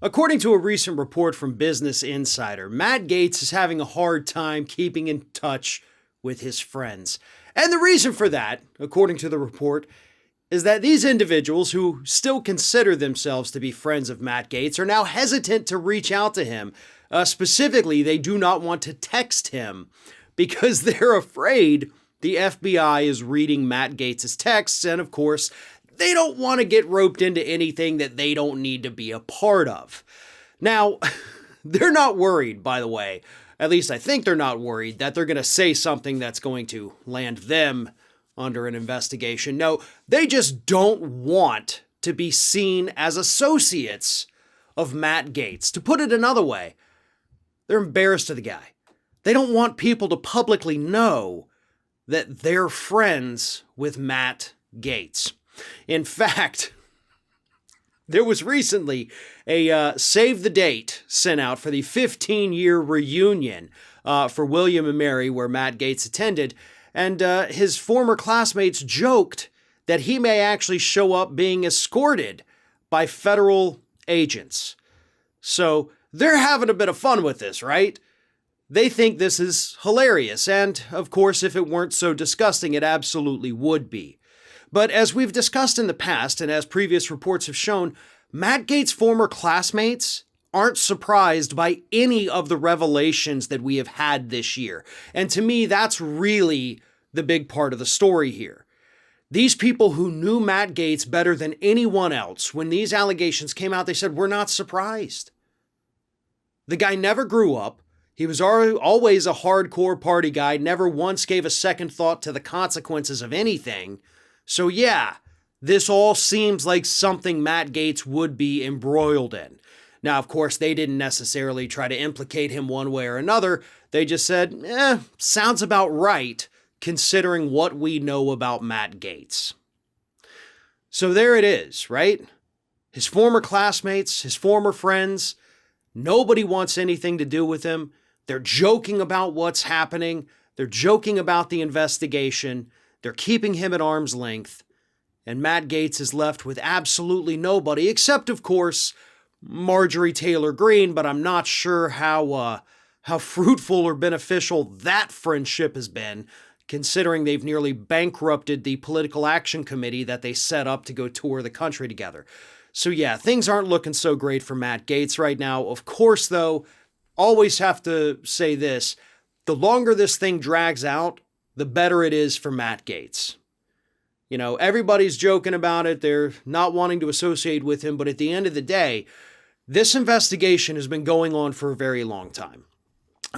According to a recent report from Business Insider, Matt Gaetz is having a hard time keeping in touch with his friends. And the reason for that, according to the report, is that these individuals who still consider themselves to be friends of Matt Gaetz are now hesitant to reach out to him. Specifically, they do not want to text him because they're afraid the FBI is reading Matt Gaetz' texts, and of course, they don't want to get roped into anything that they don't need to be a part of. Now, they're not worried, by the way. At least I think they're not worried that they're going to say something that's going to land them under an investigation. No, they just don't want to be seen as associates of Matt Gaetz. To put it another way, they're embarrassed of the guy. They don't want people to publicly know that they're friends with Matt Gaetz. In fact, there was recently a save the date sent out for the 15-year reunion for William and Mary where Matt Gaetz attended, and his former classmates joked that he may actually show up being escorted by federal agents. So they're having a bit of fun with this, right? They think this is hilarious, and of course, if it weren't so disgusting, it absolutely would be. But as we've discussed in the past, and as previous reports have shown, Matt Gaetz' former classmates aren't surprised by any of the revelations that we have had this year. And to me, that's really the big part of the story here. These people who knew Matt Gaetz better than anyone else, when these allegations came out, they said, we're not surprised. The guy never grew up. He was always a hardcore party guy, never once gave a second thought to the consequences of anything. So yeah, this all seems like something Matt Gaetz would be embroiled in. Now, of course, they didn't necessarily try to implicate him one way or another. They just said, sounds about right, considering what we know about Matt Gaetz. So there it is, right? His former classmates, his former friends, nobody wants anything to do with him. They're joking about what's happening. They're joking about the investigation. They're keeping him at arm's length, and Matt Gaetz is left with absolutely nobody, except, of course, Marjorie Taylor Greene, but I'm not sure how fruitful or beneficial that friendship has been, considering they've nearly bankrupted the political action committee that they set up to go tour the country together. So yeah, things aren't looking so great for Matt Gaetz right now. Of course, though, always have to say this, the longer this thing drags out, the better it is for Matt Gaetz. You know, everybody's joking about it. They're not wanting to associate with him. But at the end of the day, this investigation has been going on for a very long time.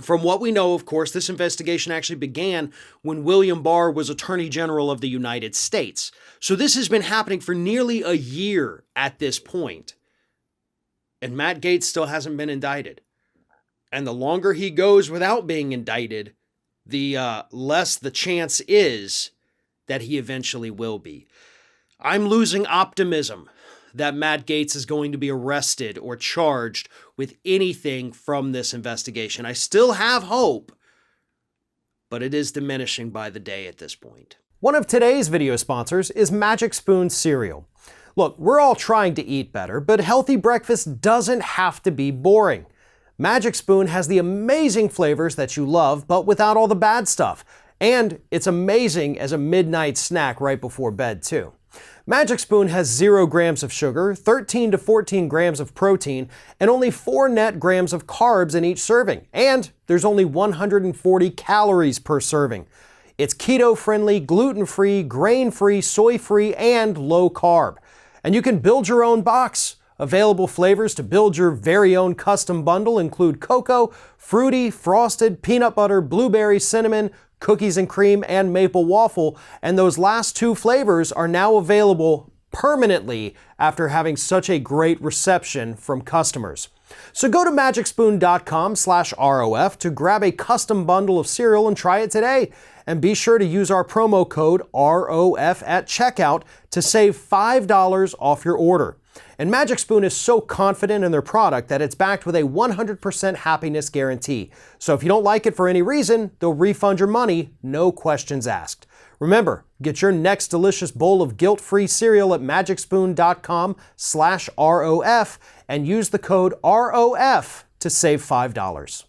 From what we know, of course, this investigation actually began when William Barr was Attorney General of the United States. So this has been happening for nearly a year at this point. And Matt Gaetz still hasn't been indicted. And the longer he goes without being indicted, the less the chance is that he eventually will be. I'm losing optimism that Matt Gaetz is going to be arrested or charged with anything from this investigation. I still have hope, but it is diminishing by the day at this point. One of today's video sponsors is Magic Spoon cereal. Look, we're all trying to eat better, but healthy breakfast doesn't have to be boring. Magic Spoon has the amazing flavors that you love, but without all the bad stuff. And it's amazing as a midnight snack right before bed, too. Magic Spoon has 0 grams of sugar, 13 to 14 grams of protein, and only 4 net grams of carbs in each serving. And there's only 140 calories per serving. It's keto-friendly, gluten-free, grain-free, soy-free, and low-carb. And you can build your own box. Available flavors to build your very own custom bundle include cocoa, fruity, frosted, peanut butter, blueberry, cinnamon, cookies and cream, and maple waffle. And those last 2 flavors are now available permanently after having such a great reception from customers. So go to magicspoon.com/ROF to grab a custom bundle of cereal and try it today. And be sure to use our promo code ROF at checkout to save $5 off your order. And Magic Spoon is so confident in their product that it's backed with a 100% happiness guarantee. So if you don't like it for any reason, they'll refund your money, no questions asked. Remember, get your next delicious bowl of guilt-free cereal at magicspoon.com/ROF and use the code ROF to save $5.